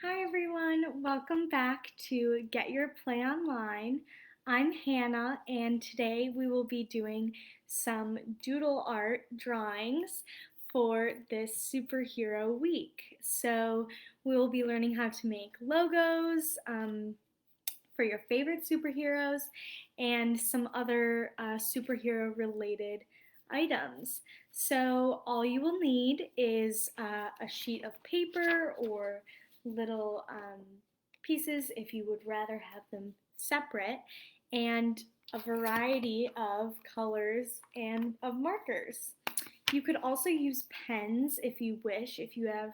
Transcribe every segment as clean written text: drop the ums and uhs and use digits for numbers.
Hi everyone, welcome back to Get Your Play Online. I'm Hannah and today we will be doing some doodle art drawings for this superhero week. So we will be learning how to make logos for your favorite superheroes and some other superhero related items. So all you will need is a sheet of paper or little pieces if you would rather have them separate, and a variety of colors and of markers. You could also use pens if you wish, if you have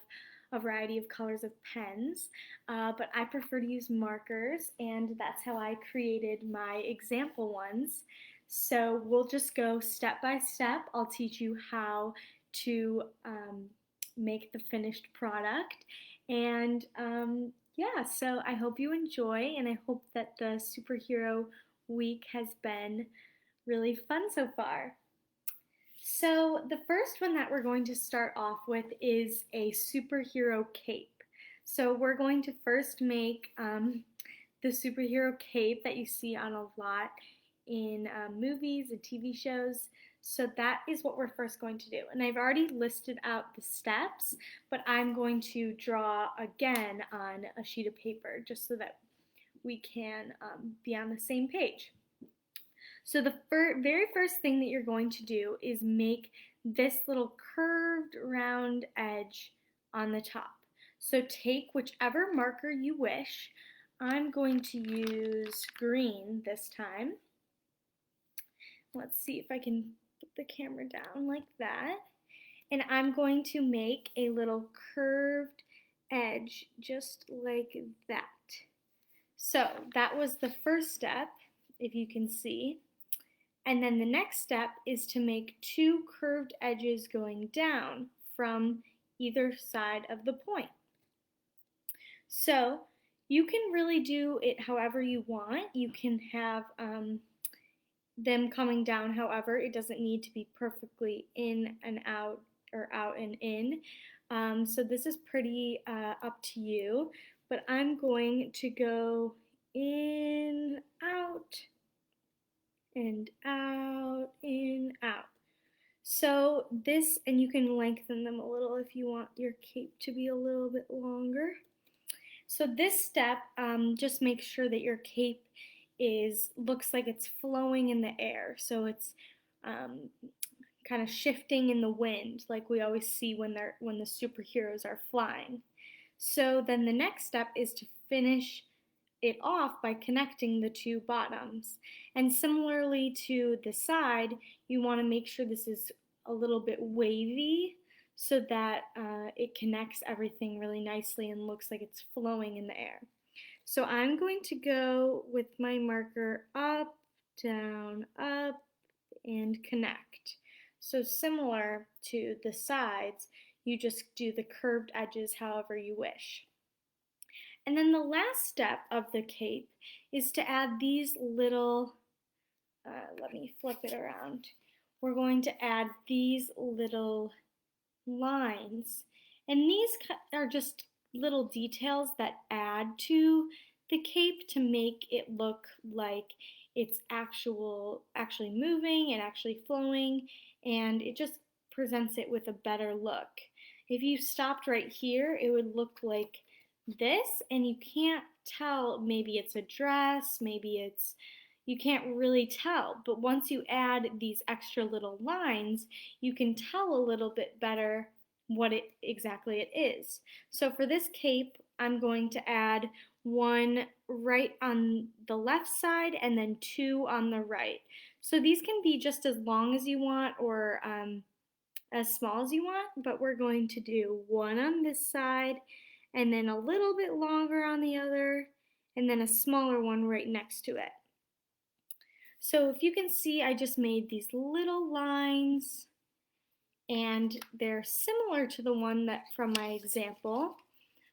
a variety of colors of pens, but I prefer to use markers, and that's how I created my example ones. So we'll just go step by step. I'll teach you how to make the finished product, and yeah, so I hope you enjoy, and I hope that the superhero week has been really fun so far. So, the first one that we're going to start off with is a superhero cape. So, we're going to first make the superhero cape that you see on a lot in movies and TV shows. So, that is what we're first going to do. And I've already listed out the steps, but I'm going to draw again on a sheet of paper just so that we can be on the same page. So the very first thing that you're going to do is make this little curved round edge on the top. So take whichever marker you wish. I'm going to use green this time. Let's see if I can put the camera down like that. And I'm going to make a little curved edge just like that. So that was the first step, if you can see. And then the next step is to make two curved edges going down from either side of the point. So you can really do it however you want. You can have them coming down however. It doesn't need to be perfectly in and out or out and in. So this is pretty up to you. But I'm going to go in, out, and out, in, out. So this, and you can lengthen them a little if you want your cape to be a little bit longer. So this step, just make sure that your cape looks like it's flowing in the air. So it's kind of shifting in the wind, like we always see when the superheroes are flying. So then the next step is to finish it off by connecting the two bottoms. And similarly to the side, you want to make sure this is a little bit wavy so that it connects everything really nicely and looks like it's flowing in the air. So I'm going to go with my marker up, down, up, and connect. So similar to the sides, you just do the curved edges however you wish. And then the last step of the cape is to add these little, let me flip it around. We're going to add these little lines. And these are just little details that add to the cape to make it look like it's actually moving and actually flowing, and it just presents it with a better look. If you stopped right here, it would look like this, and you can't tell, maybe it's a dress, you can't really tell, but once you add these extra little lines, you can tell a little bit better what exactly it is. So for this cape, I'm going to add one right on the left side and then two on the right. So these can be just as long as you want or as small as you want, but we're going to do one on this side and then a little bit longer on the other, and then a smaller one right next to it. So if you can see, I just made these little lines, and they're similar to the one that from my example,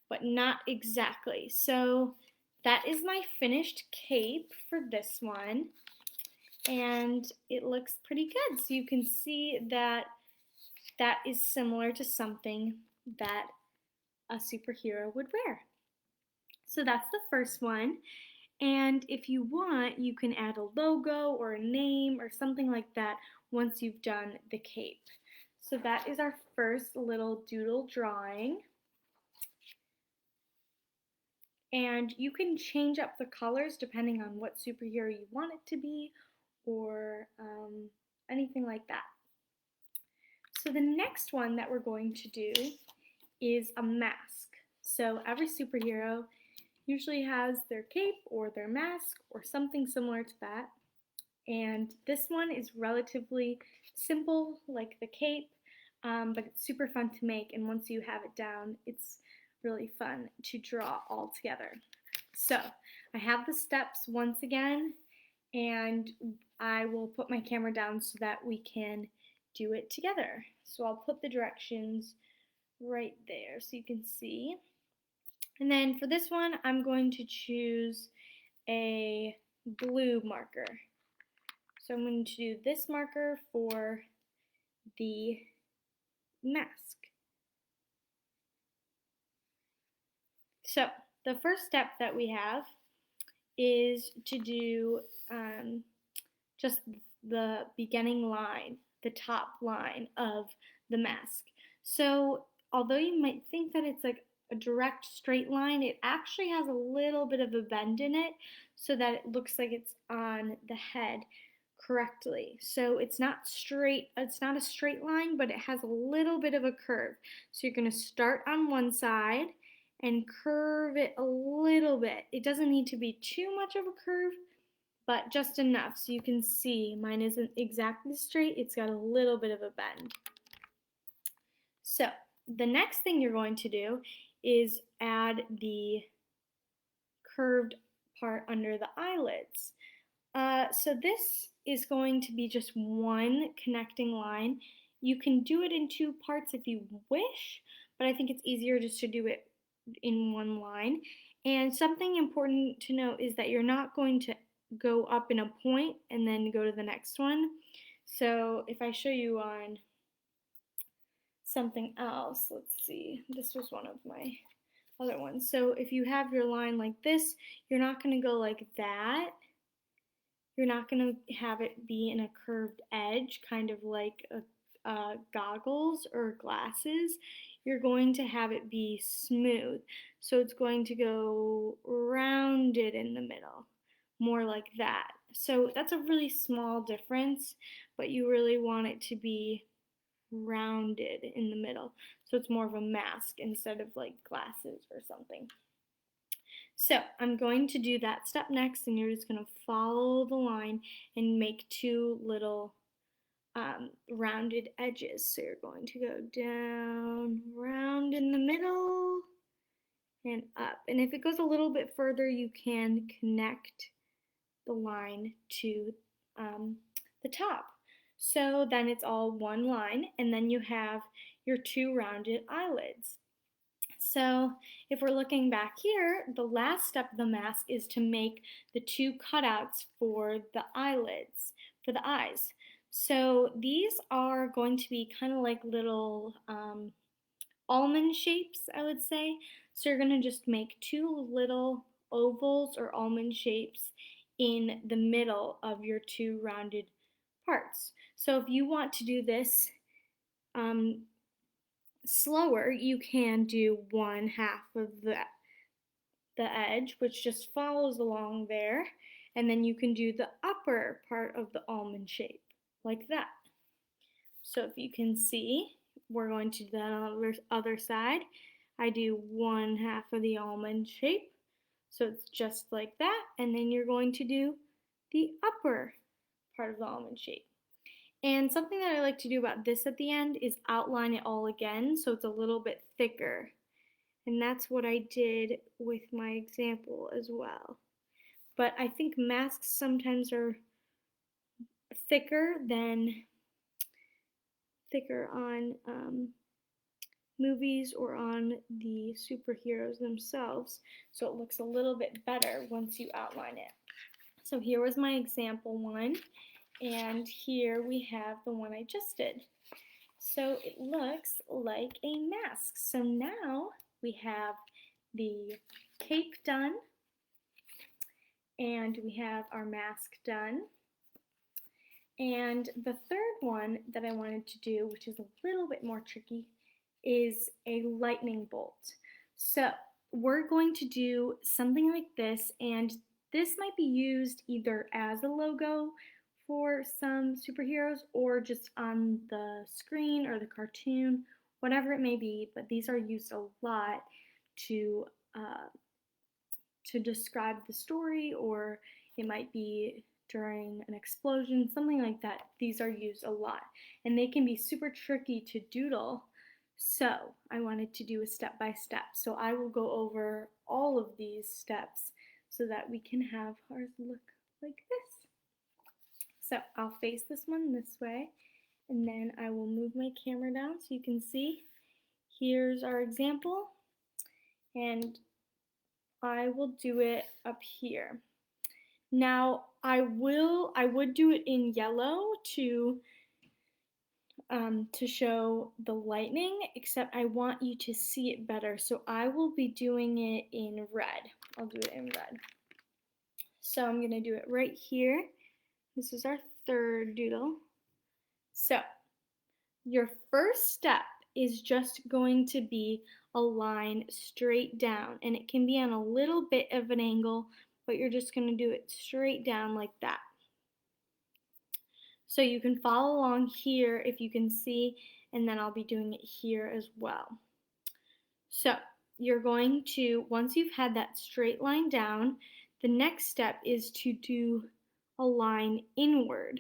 but not exactly. So that is my finished cape for this one, and it looks pretty good. So you can see that that is similar to something that a superhero would wear. So that's the first one. And if you want, you can add a logo or a name or something like that once you've done the cape. So that is our first little doodle drawing. And you can change up the colors depending on what superhero you want it to be or anything like that. So the next one that we're going to do is a mask. So every superhero usually has their cape or their mask or something similar to that. And this one is relatively simple like the cape, but it's super fun to make, and once you have it down, it's really fun to draw all together. So I have the steps once again, and I will put my camera down so that we can do it together. So I'll put the directions right there so you can see. And then for this one, I'm going to choose a blue marker. So I'm going to do this marker for the mask. So the first step that we have is to do just the beginning line, the top line of the mask. So although you might think that it's like a direct straight line, it actually has a little bit of a bend in it so that it looks like it's on the head correctly. So it's not straight, it's not a straight line, but it has a little bit of a curve. So you're going to start on one side and curve it a little bit. It doesn't need to be too much of a curve, but just enough so you can see mine isn't exactly straight, it's got a little bit of a bend. So the next thing you're going to do is add the curved part under the eyelids. So this is going to be just one connecting line. You can do it in two parts if you wish, but I think it's easier just to do it in one line. And something important to note is that you're not going to go up in a point and then go to the next one. So if I show you on something else, let's see, this was one of my other ones. So if you have your line like this, you're not going to go like that. You're not going to have it be in a curved edge, kind of like goggles or glasses. You're going to have it be smooth. So it's going to go rounded in the middle, more like that. So that's a really small difference, but you really want it to be rounded in the middle. So it's more of a mask instead of like glasses or something. So I'm going to do that step next, and you're just going to follow the line and make two little rounded edges. So you're going to go down, round in the middle, and up. And if it goes a little bit further, you can connect the line to the top. So then it's all one line, and then you have your two rounded eyelids. So if we're looking back here, the last step of the mask is to make the two cutouts for the eyelids, for the eyes. So these are going to be kind of like little almond shapes, I would say. So you're going to just make two little ovals or almond shapes in the middle of your two rounded parts. So if you want to do this slower, you can do one half of the edge, which just follows along there, and then you can do the upper part of the almond shape, like that. So if you can see, we're going to do that on the other side. I do one half of the almond shape, so it's just like that, and then you're going to do the upper part of the almond shape. And something that I like to do about this at the end is outline it all again so it's a little bit thicker. And that's what I did with my example as well. But I think masks sometimes are thicker on movies or on the superheroes themselves. So it looks a little bit better once you outline it. So here was my example one. And here we have the one I just did. So it looks like a mask. So now we have the cape done, and we have our mask done. And the third one that I wanted to do, which is a little bit more tricky, is a lightning bolt. So we're going to do something like this, and this might be used either as a logo for some superheroes or just on the screen or the cartoon, whatever it may be, but these are used a lot to describe the story, or it might be during an explosion, something like that. These are used a lot, and they can be super tricky to doodle. So I wanted to do a step-by-step. So I will go over all of these steps so that we can have ours look like this. So I'll face this one this way, and then I will move my camera down so you can see. Here's our example, and I will do it up here. Now I would do it in yellow to show the lightning, except I want you to see it better, so I will be doing it in red. I'll do it in red. So I'm gonna do it right here. This is our third doodle. So your first step is just going to be a line straight down, and it can be on a little bit of an angle, but you're just going to do it straight down like that. So you can follow along here if you can see, and then I'll be doing it here as well. So you're going to, once you've had that straight line down, the next step is to do a line inward.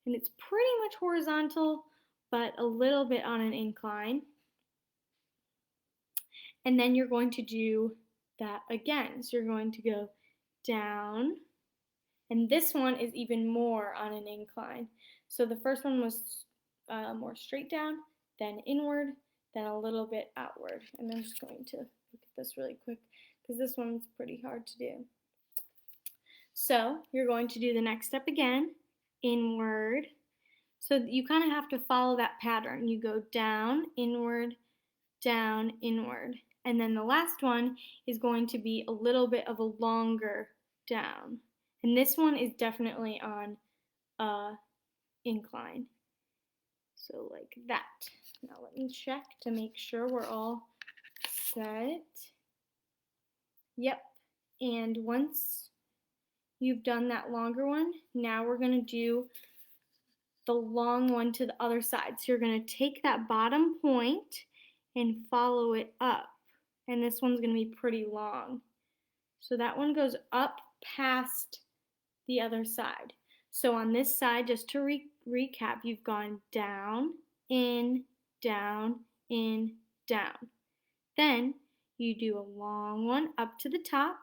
And it's pretty much horizontal, but a little bit on an incline. And then you're going to do that again. So you're going to go down, and this one is even more on an incline. So the first one was more straight down, then inward, then a little bit outward. And I'm just going to look at this really quick because this one's pretty hard to do. So you're going to do the next step again, inward. So you kind of have to follow that pattern. You go down, inward, and then the last one is going to be a little bit of a longer down. And this one is definitely on incline. So like that. Now let me check to make sure we're all set. Yep. And once you've done that longer one, now we're going to do the long one to the other side. So you're going to take that bottom point and follow it up. And this one's going to be pretty long. So that one goes up past the other side. So on this side, just to recap, you've gone down, in, down, in, down. Then you do a long one up to the top,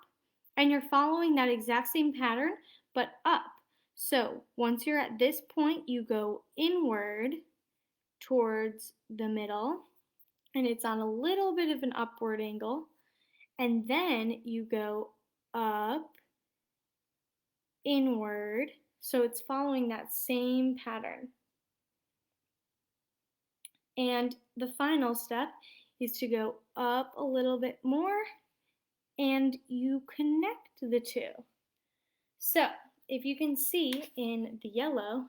and you're following that exact same pattern, but up. So once you're at this point, you go inward towards the middle, and it's on a little bit of an upward angle, and then you go up, inward, so it's following that same pattern. And the final step is to go up a little bit more, and you connect the two. So if you can see in the yellow,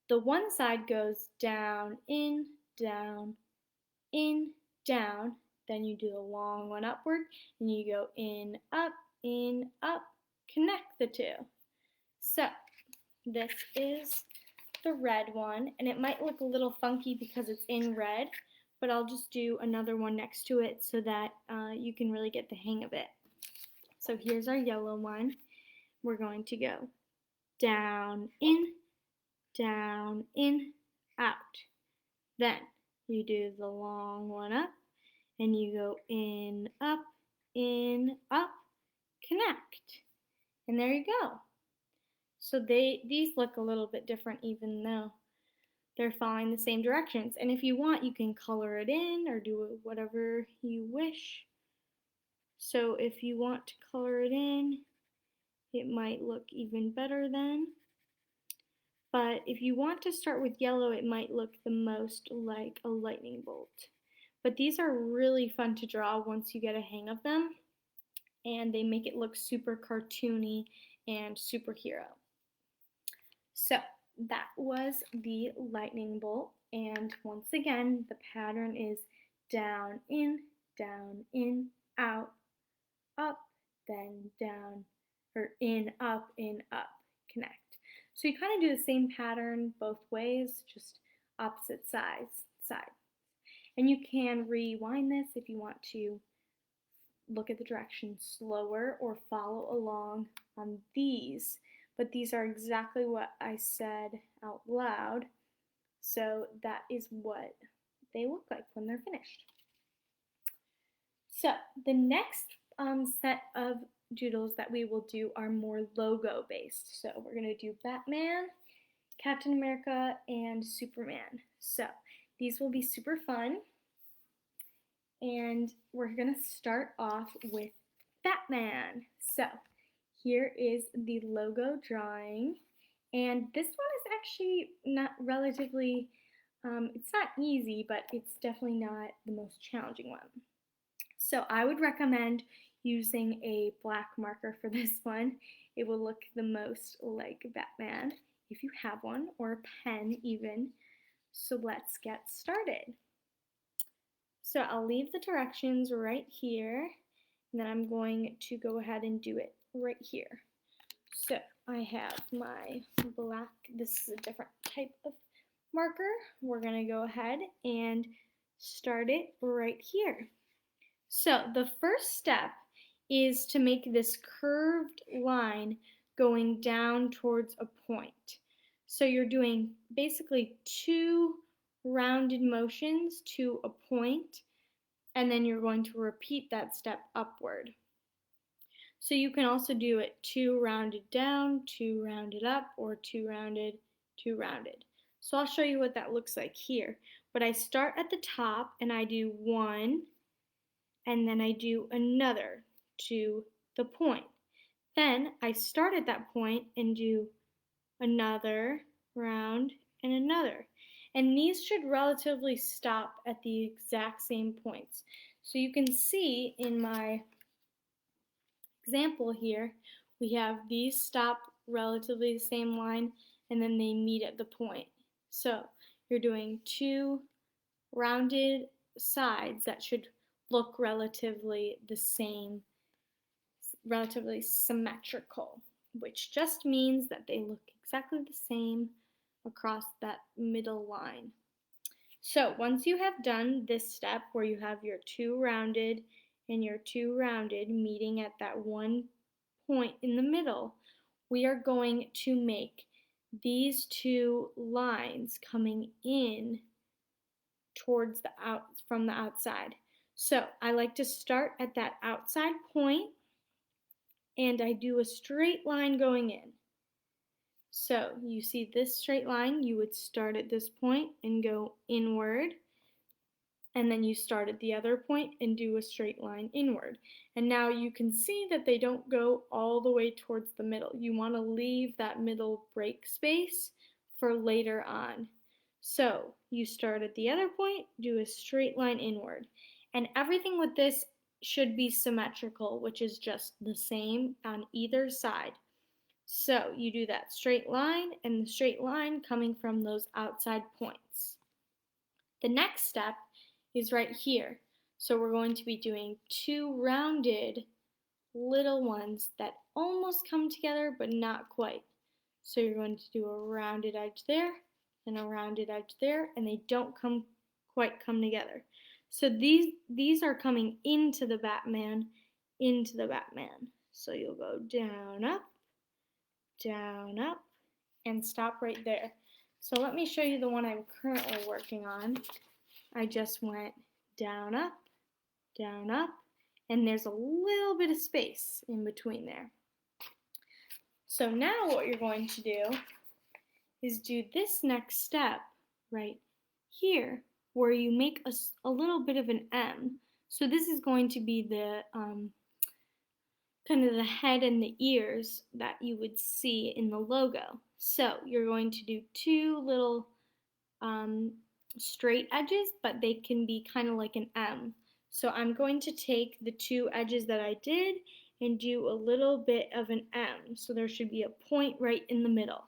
the one side goes down, in, down, then you do the long one upward, and you go in, up, connect the two. So this is the red one, and it might look a little funky because it's in red, but I'll just do another one next to it so that you can really get the hang of it. So here's our yellow one. We're going to go down, in, out. Then you do the long one up, and you go in, up, connect. And there you go. So these look a little bit different even though they're following the same directions. And if you want, you can color it in or do it whatever you wish. So if you want to color it in, it might look even better then. But if you want to start with yellow, it might look the most like a lightning bolt. but these are really fun to draw once you get a hang of them, and they make it look super cartoony and superhero. So that was the lightning bolt, and once again, the pattern is down, in, out, up, then down, or in, up, connect. So you kind of do the same pattern both ways, just opposite sides. And you can rewind this if you want to look at the directions slower or follow along on these. But these are exactly what I said out loud. So that is what they look like when they're finished. So the next set of doodles that we will do are more logo based. So we're going to do Batman, Captain America, and Superman. So these will be super fun. And we're going to start off with Batman. So here is the logo drawing. And this one is actually not relatively, it's not easy, but it's definitely not the most challenging one. So I would recommend using a black marker for this one. It will look the most like Batman if you have one, or a pen even. So let's get started. So I'll leave the directions right here, and then I'm going to go ahead and do it right here. So I have my black, this is a different type of marker. We're going to go ahead and start it right here. So the first step is to make this curved line going down towards a point. So you're doing basically two rounded motions to a point, and then you're going to repeat that step upward. So you can also do it two rounded down, two rounded up, or two rounded, two rounded. So I'll show you what that looks like here. But I start at the top and I do one, and then I do another to the point. Then I start at that point and do another round and another. And these should relatively stop at the exact same points. So you can see in my example here, we have these stop relatively the same line, and then they meet at the point. So you're doing two rounded sides that should look relatively the same, relatively symmetrical, which just means that they look exactly the same across that middle line. So once you have done this step where you have your two rounded and your two rounded meeting at that one point in the middle, we are going to make these two lines coming in towards the from the outside. So I like to start at that outside point, and I do a straight line going in. So you see this straight line, you would start at this point and go inward, and then you start at the other point and do a straight line inward. And now you can see that they don't go all the way towards the middle. You want to leave that middle break space for later on. So you start at the other point, do a straight line inward. And everything with this should be symmetrical, which is just the same on either side. So you do that straight line and the straight line coming from those outside points. The next step is right here. So we're going to be doing two rounded little ones that almost come together but not quite. So you're going to do a rounded edge there and a rounded edge there, and they don't quite come together. So these are coming into the Batman, So you'll go down, up, and stop right there. So let me show you the one I'm currently working on. I just went down, up, and there's a little bit of space in between there. So now what you're going to do is do this next step right here, where you make a little bit of an M. So this is going to be the kind of the head and the ears that you would see in the logo. So you're going to do two little straight edges, but they can be kind of like an M. So I'm going to take the two edges that I did and do a little bit of an M. So there should be a point right in the middle.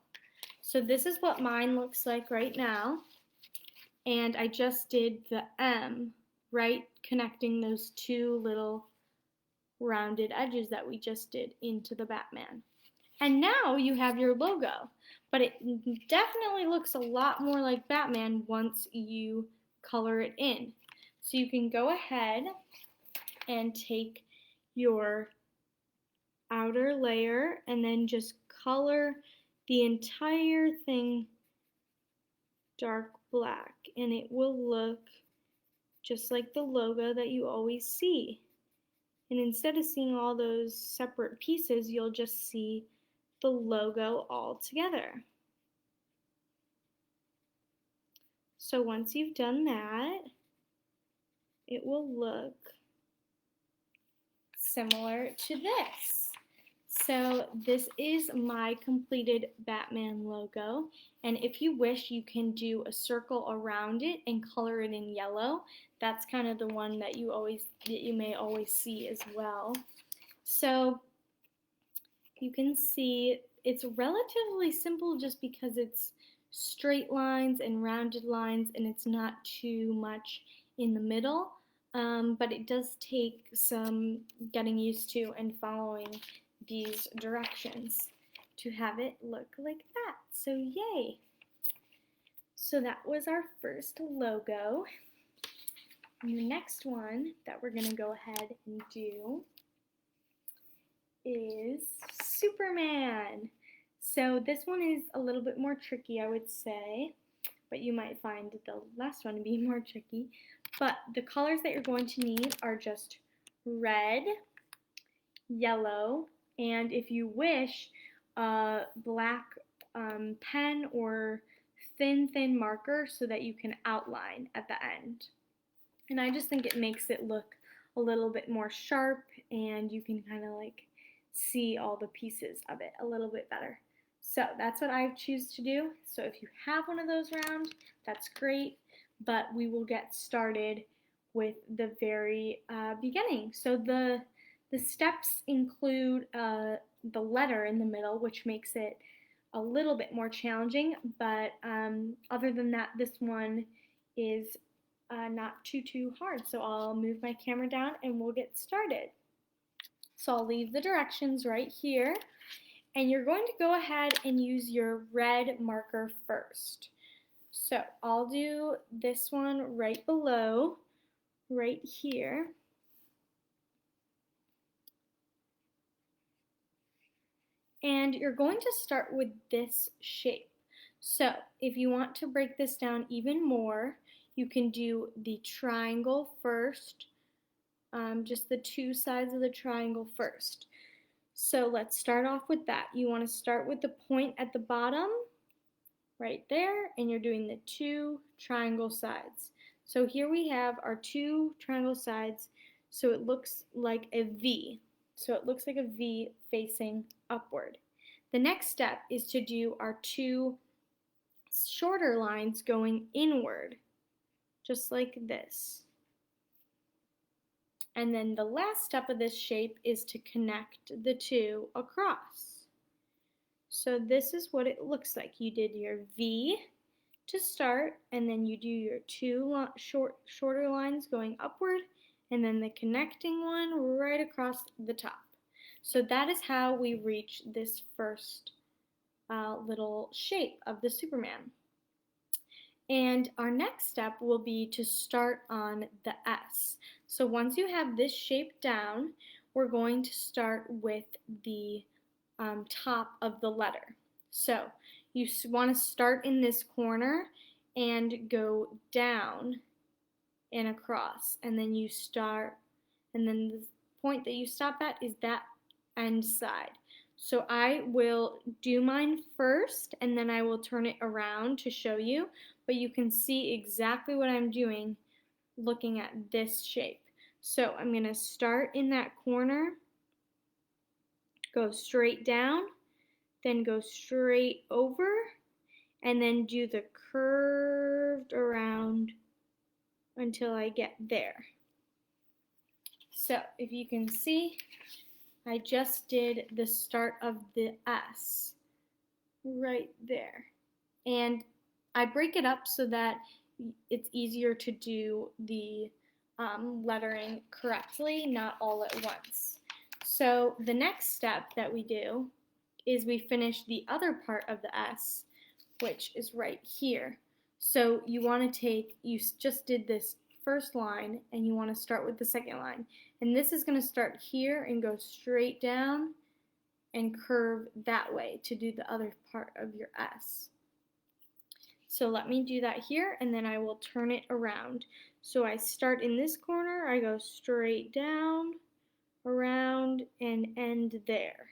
So this is what mine looks like right now. And I just did the M, right, connecting those two little rounded edges that we just did into the Batman. And now you have your logo, but it definitely looks a lot more like Batman once you color it in. So you can go ahead and take your outer layer and then just color the entire thing dark black, and it will look just like the logo that you always see. And instead of seeing all those separate pieces, you'll just see the logo all together. So once you've done that, it will look similar to this. So this is my completed Batman logo, and if you wish, you can do a circle around it and color it in yellow. That's kind of the one that you may always see as well. So you can see it's relatively simple just because it's straight lines and rounded lines, and it's not too much in the middle. But it does take some getting used to and following these directions to have it look like that. So yay! So that was our first logo. And the next one that we're going to go ahead and do is Superman. So this one is a little bit more tricky, I would say, but you might find the last one to be more tricky. But the colors that you're going to need are just red, yellow, and if you wish, a black pen or thin marker so that you can outline at the end. And I just think it makes it look a little bit more sharp, and you can kind of like see all the pieces of it a little bit better. So that's what I choose to do. So if you have one of those around, that's great, but we will get started with the very beginning. So the steps include the letter in the middle, which makes it a little bit more challenging, but other than that, this one is not too hard. So I'll move my camera down and we'll get started. So I'll leave the directions right here, and you're going to go ahead and use your red marker first. So I'll do this one right below, right here. And you're going to start with this shape. So if you want to break this down even more, you can do the triangle first, just the two sides of the triangle first. So let's start off with that. You want to start with the point at the bottom, right there, and you're doing the two triangle sides. So here we have our two triangle sides, so it looks like a V. So it looks like a V facing upward. The next step is to do our two shorter lines going inward, just like this. And then the last step of this shape is to connect the two across. So this is what it looks like. You did your V to start, and then you do your two shorter lines going upward, and then the connecting one right across the top. So that is how we reach this first little shape of the Superman. And our next step will be to start on the S. So once you have this shape down, we're going to start with the top of the letter. So you want to start in this corner and go down and across, and then you start, and then the point that you stop at is that end side. So I will do mine first, and then I will turn it around to show you, but you can see exactly what I'm doing looking at this shape. So I'm going to start in that corner, go straight down, then go straight over, and then do the curved around until I get there. So if you can see, I just did the start of the S right there. And I break it up so that it's easier to do the lettering correctly, not all at once. So the next step that we do is we finish the other part of the S, which is right here. So you want to take, you just did this first line and you want to start with the second line. And this is going to start here and go straight down and curve that way to do the other part of your S. So let me do that here and then I will turn it around. So I start in this corner, I go straight down, around, and end there.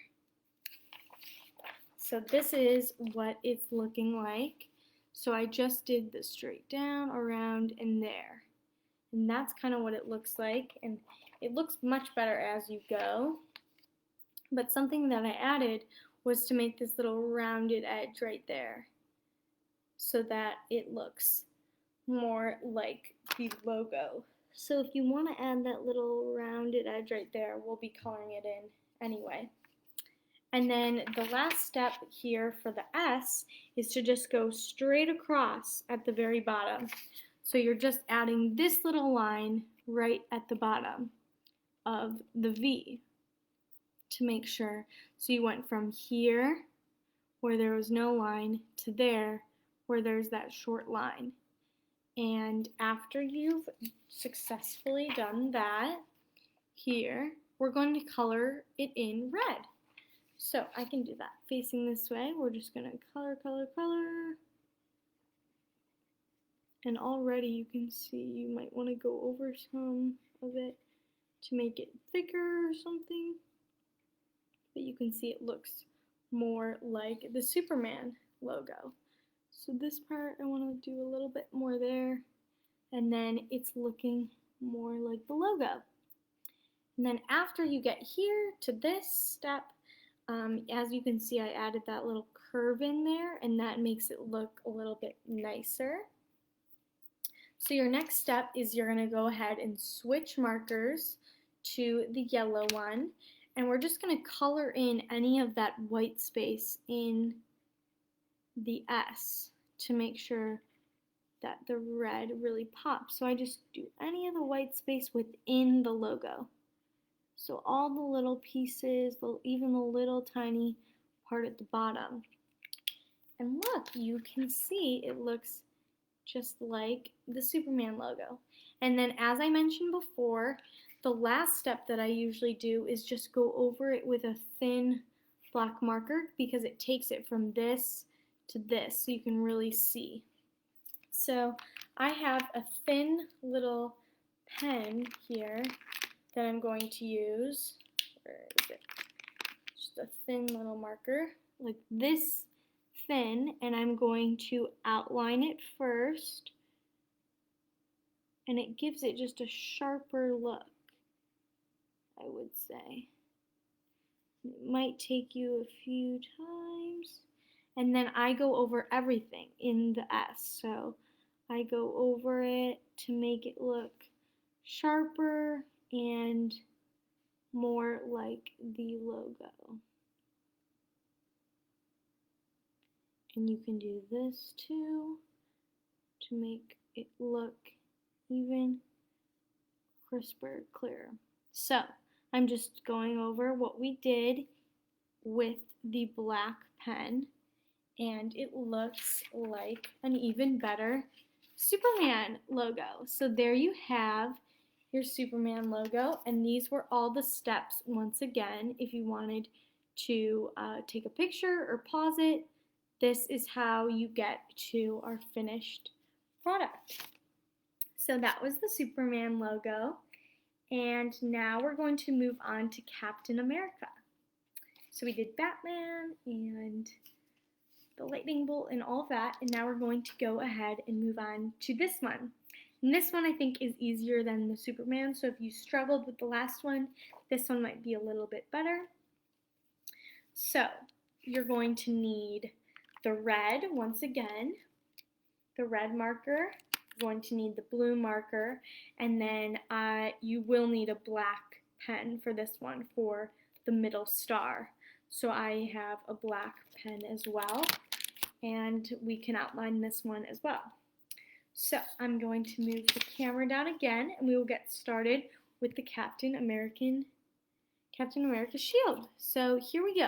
So this is what it's looking like. So I just did the straight down, around, and there. And that's kind of what it looks like. And it looks much better as you go. But something that I added was to make this little rounded edge right there, so that it looks more like the logo. So if you want to add that little rounded edge right there, we'll be coloring it in anyway. And then the last step here for the S is to just go straight across at the very bottom. So you're just adding this little line right at the bottom of the V to make sure. So you went from here, where there was no line, to there, where there's that short line. And after you've successfully done that, here, we're going to color it in red. So I can do that. Facing this way, we're just going to color, color, color. And already you can see you might want to go over some of it to make it thicker or something. But you can see it looks more like the Superman logo. So this part I want to do a little bit more there, and then it's looking more like the logo. And then after you get here to this step, as you can see, I added that little curve in there, and that makes it look a little bit nicer. So your next step is you're going to go ahead and switch markers to the yellow one, and we're just going to color in any of that white space in the S to make sure that the red really pops. So I just do any of the white space within the logo. So all the little pieces, even the little tiny part at the bottom. And look, you can see it looks just like the Superman logo. And then as I mentioned before, the last step that I usually do is just go over it with a thin black marker because it takes it from this to this so you can really see. So I have a thin little pen here that I'm going to use. Where is it? Just a thin little marker, like this thin, and I'm going to outline it first, and it gives it just a sharper look, I would say. It might take you a few times, and then I go over everything in the S, so I go over it to make it look sharper and more like the logo. And you can do this too to make it look even crisper, clearer. So I'm just going over what we did with the black pen, and it looks like an even better Superman logo. So there you have your Superman logo, and these were all the steps. Once again, if you wanted to take a picture or pause it, this is how you get to our finished product. So that was the Superman logo, and now we're going to move on to Captain America. So we did Batman and the lightning bolt and all that, and now we're going to go ahead and move on to this one. And this one I think is easier than the Superman, so if you struggled with the last one, this one might be a little bit better. So you're going to need the red once again, the red marker. You're going to need the blue marker, and then you will need a black pen for this one for the middle star. So I have a black pen as well, and we can outline this one as well. So I'm going to move the camera down again, and we will get started with the Captain America shield. So here we go.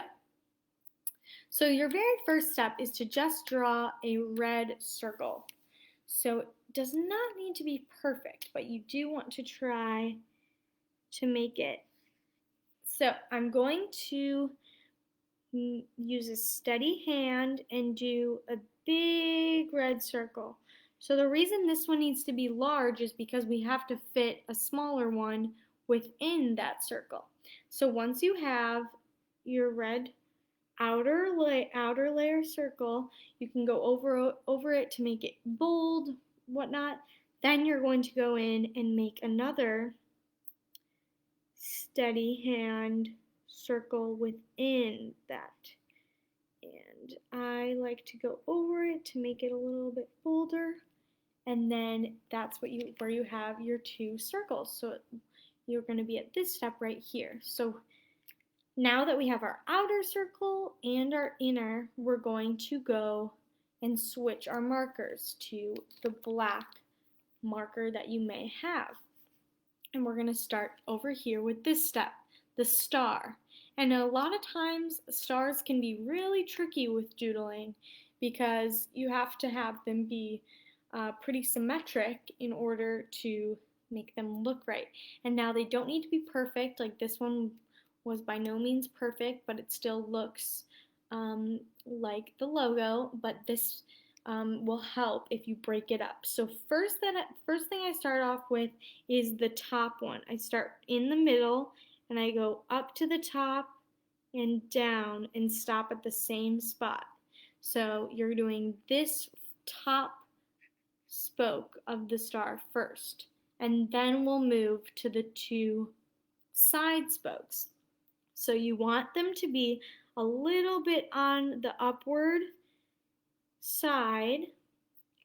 So your very first step is to just draw a red circle. So it does not need to be perfect, but you do want to try to make it. So I'm going to use a steady hand and do a big red circle. So the reason this one needs to be large is because we have to fit a smaller one within that circle. So once you have your red outer layer circle, you can go over it to make it bold, whatnot. Then you're going to go in and make another steady hand circle within that. And I like to go over it to make it a little bit bolder. And then that's where you have your two circles. So you're going to be at this step right here. So now that we have our outer circle and our inner, we're going to go and switch our markers to the black marker that you may have. And we're going to start over here with this step, the star. And a lot of times stars can be really tricky with doodling because you have to have them be pretty symmetric in order to make them look right. And now they don't need to be perfect, like this one was by no means perfect, but it still looks like the logo, but this will help if you break it up. So first thing I start off with is the top one. I start in the middle and I go up to the top and down and stop at the same spot. So you're doing this top spoke of the star first, and then we'll move to the two side spokes. So you want them to be a little bit on the upward side,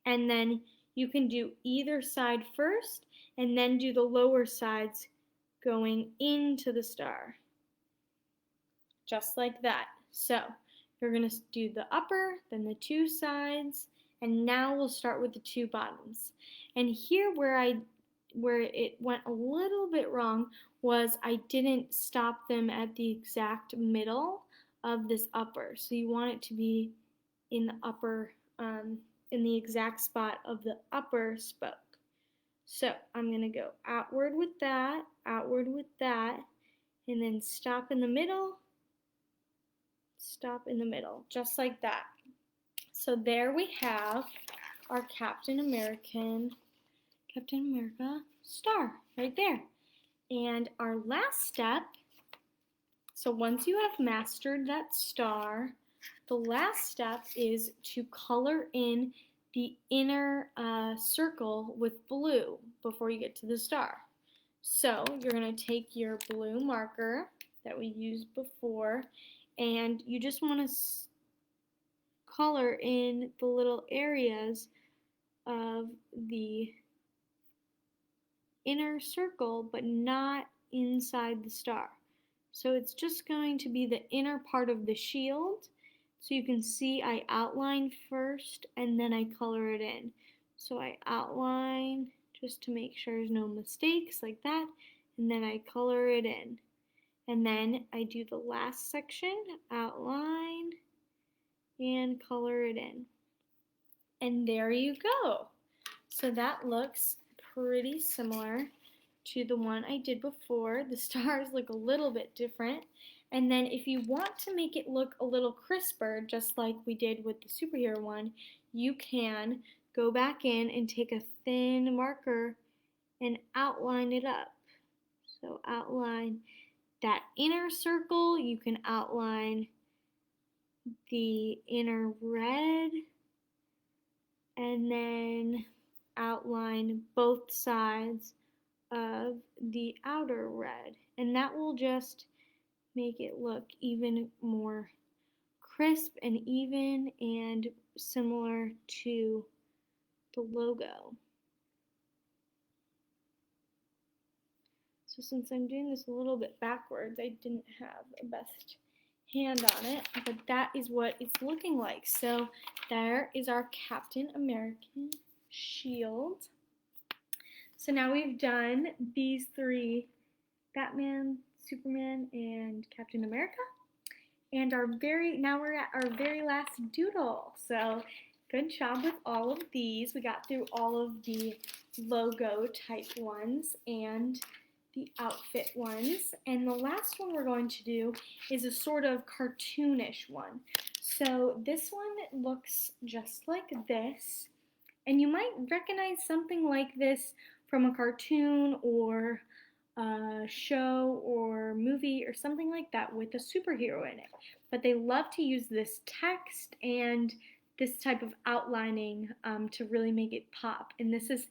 and then you can do either side first and then do the lower sides going into the star. Just like that. So you're going to do the upper, then the two sides, and now we'll start with the two bottoms. And here where it went a little bit wrong was I didn't stop them at the exact middle of this upper. So you want it to be in the upper, in the exact spot of the upper spoke. So I'm going to go outward with that, and then stop in the middle, just like that. So there we have our Captain America star right there. And our last step, so once you have mastered that star, the last step is to color in the inner circle with blue before you get to the star. So you're going to take your blue marker that we used before, and you just want to color in the little areas of the inner circle, but not inside the star. So it's just going to be the inner part of the shield. So you can see I outline first and then I color it in. So I outline just to make sure there's no mistakes like that, and then I color it in. And then I do the last section, outline, and color it in. And there you go. So that looks pretty similar to the one I did before. The stars look a little bit different. And then if you want to make it look a little crisper, just like we did with the superhero one, you can go back in and take a thin marker and outline it up. So outline that inner circle, you can outline the inner red, and then outline both sides of the outer red. And that will just make it look even more crisp and even and similar to the logo. So since I'm doing this a little bit backwards, I didn't have a best hand on it, but that is what it's looking like. So there is our Captain American shield. So now we've done these three, Batman, Superman, and Captain America. And now we're at our very last doodle. So good job with all of these. We got through all of the logo type ones and the outfit ones. And the last one we're going to do is a sort of cartoonish one. So this one looks just like this. And you might recognize something like this from a cartoon or a show or movie or something like that with a superhero in it. But they love to use this text and this type of outlining to really make it pop. And this is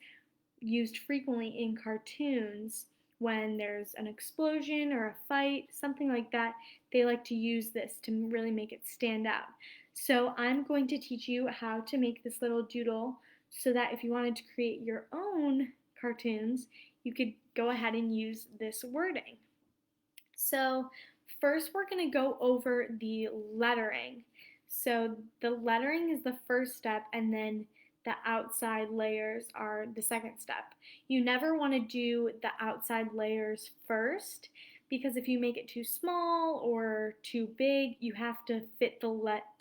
used frequently in cartoons when there's an explosion or a fight, something like that. They like to use this to really make it stand out. So I'm going to teach you how to make this little doodle so that if you wanted to create your own cartoons, you could go ahead and use this wording. So first we're going to go over the lettering. So the lettering is the first step, and then the outside layers are the second step. You never want to do the outside layers first, because if you make it too small or too big, you have to fit the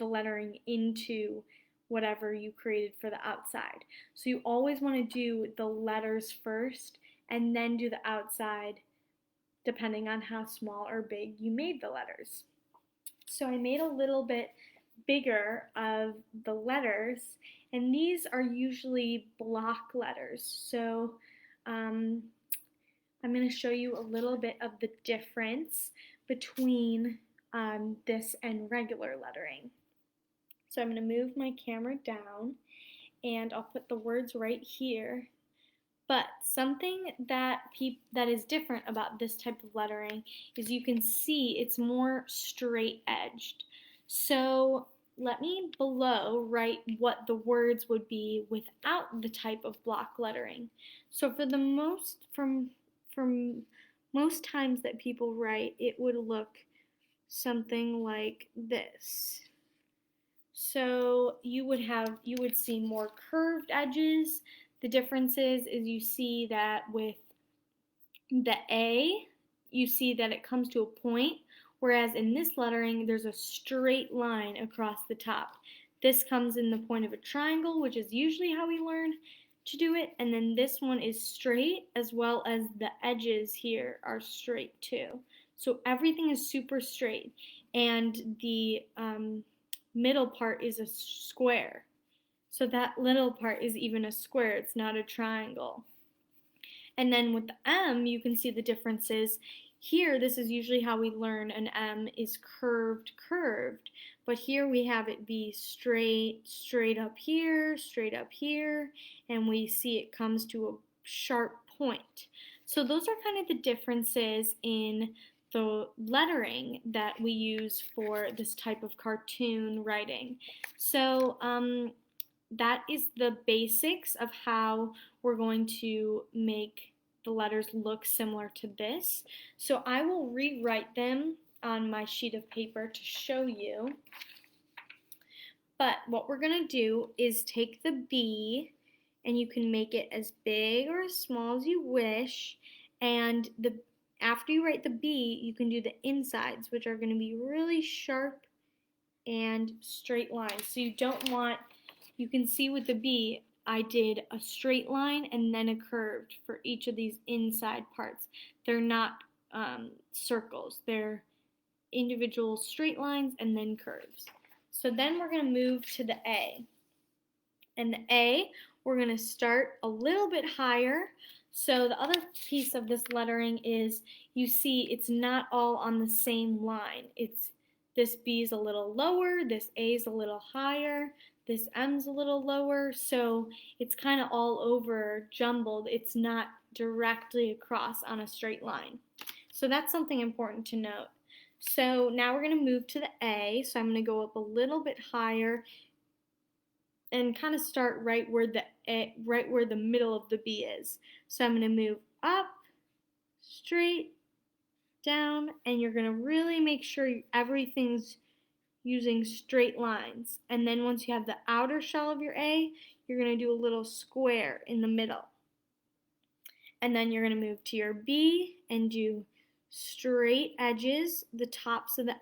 lettering into whatever you created for the outside. So you always want to do the letters first and then do the outside depending on how small or big you made the letters. So I made a little bit bigger of the letters, and these are usually block letters. So I'm going to show you a little bit of the difference between this and regular lettering. So I'm going to move my camera down and I'll put the words right here. But something that is different about this type of lettering is you can see it's more straight edged. So let me below write what the words would be without the type of block lettering. So for most times that people write, it would look something like this. So you would see more curved edges. The difference is you see that with the A, you see that it comes to a point, whereas in this lettering, there's a straight line across the top. This comes in the point of a triangle, which is usually how we learn to do it, and then this one is straight, as well as the edges here are straight too. So everything is super straight, and the middle part is a square. So that little part is even a square, it's not a triangle. And then with the M, you can see the differences. Here, this is usually how we learn an M is curved, but here we have it be straight up here, and we see it comes to a sharp point. So those are kind of the differences in the lettering that we use for this type of cartoon writing. So that is the basics of how we're going to make the letters look similar to this. So I will rewrite them on my sheet of paper to show you. But what we're going to do is take the B, and you can make it as big or as small as you wish, and after you write the B, you can do the insides, which are going to be really sharp and straight lines. So you can see with the B, I did a straight line and then a curved for each of these inside parts. They're not circles. They're individual straight lines and then curves. So then we're going to move to the A. And the A, we're going to start a little bit higher. So the other piece of this lettering is you see it's not all on the same line. This B is a little lower, this A is a little higher, this M's a little lower, so it's kind of all over jumbled. It's not directly across on a straight line. So that's something important to note. So now we're going to move to the A, so I'm going to go up a little bit higher, and kind of start right where the middle of the B is. So I'm going to move up, straight, down, and you're going to really make sure everything's using straight lines. And then once you have the outer shell of your A, you're going to do a little square in the middle. And then you're going to move to your B and do straight edges. The tops of the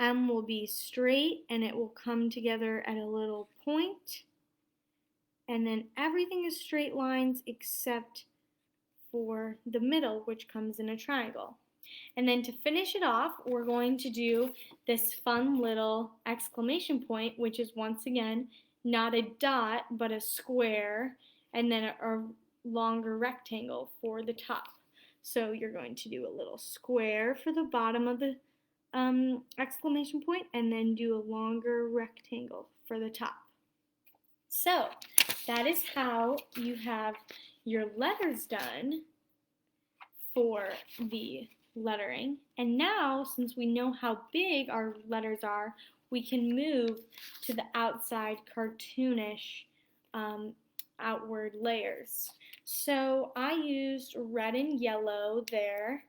M will be straight and it will come together at a little point. And then everything is straight lines except for the middle, which comes in a triangle. And then to finish it off, we're going to do this fun little exclamation point, which is once again not a dot but a square, and then a longer rectangle for the top. So you're going to do a little square for the bottom of the exclamation point, and then do a longer rectangle for the top. So that is how you have your letters done for the lettering. And now, since we know how big our letters are, we can move to the outside cartoonish outward layers. So I used red and yellow there.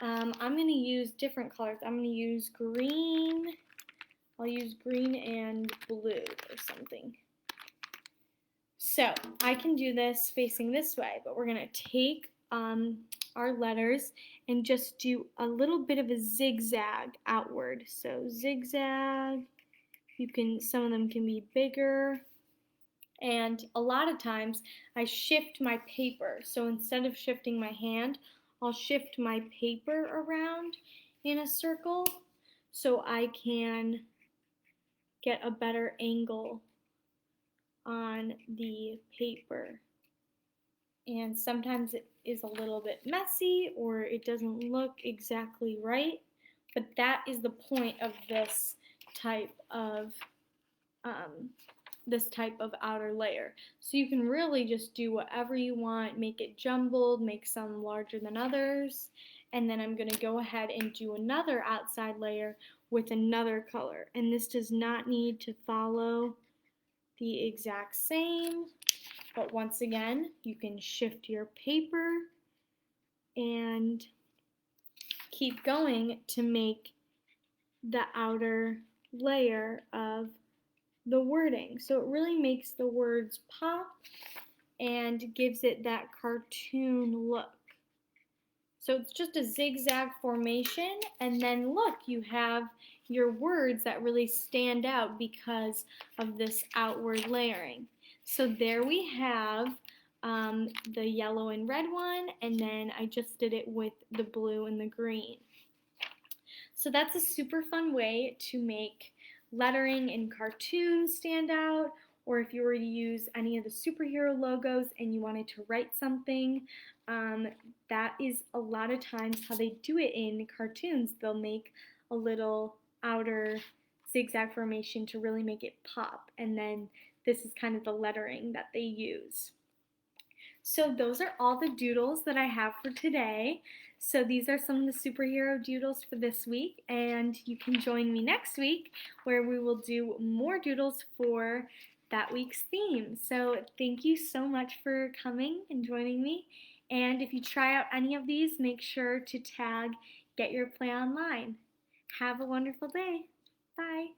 I'm going to use different colors. I'm going to use green. I'll use green and blue or something. So I can do this facing this way, but we're going to take our letters and just do a little bit of a zigzag outward. So zigzag, some of them can be bigger. And a lot of times I shift my paper. So instead of shifting my hand, I'll shift my paper around in a circle so I can get a better angle on the paper. And sometimes it is a little bit messy or it doesn't look exactly right, but that is the point of this type of outer layer. So you can really just do whatever you want, make it jumbled, make some larger than others, and then I'm going to go ahead and do another outside layer with another color. And this does not need to follow the exact same, but once again, you can shift your paper and keep going to make the outer layer of the wording. So it really makes the words pop and gives it that cartoon look. So it's just a zigzag formation, and then look, you have your words that really stand out because of this outward layering. So there we have the yellow and red one, and then I just did it with the blue and the green. So that's a super fun way to make lettering and cartoons stand out, or if you were to use any of the superhero logos and you wanted to write something, that is a lot of times how they do it in cartoons. They'll make a little outer zigzag formation to really make it pop, and then this is kind of the lettering that they use. So those are all the doodles that I have for today. So these are some of the superhero doodles for this week, and you can join me next week where we will do more doodles for that week's theme. So thank you so much for coming and joining me. And if you try out any of these, make sure to tag Get Your Play Online. Have a wonderful day. Bye.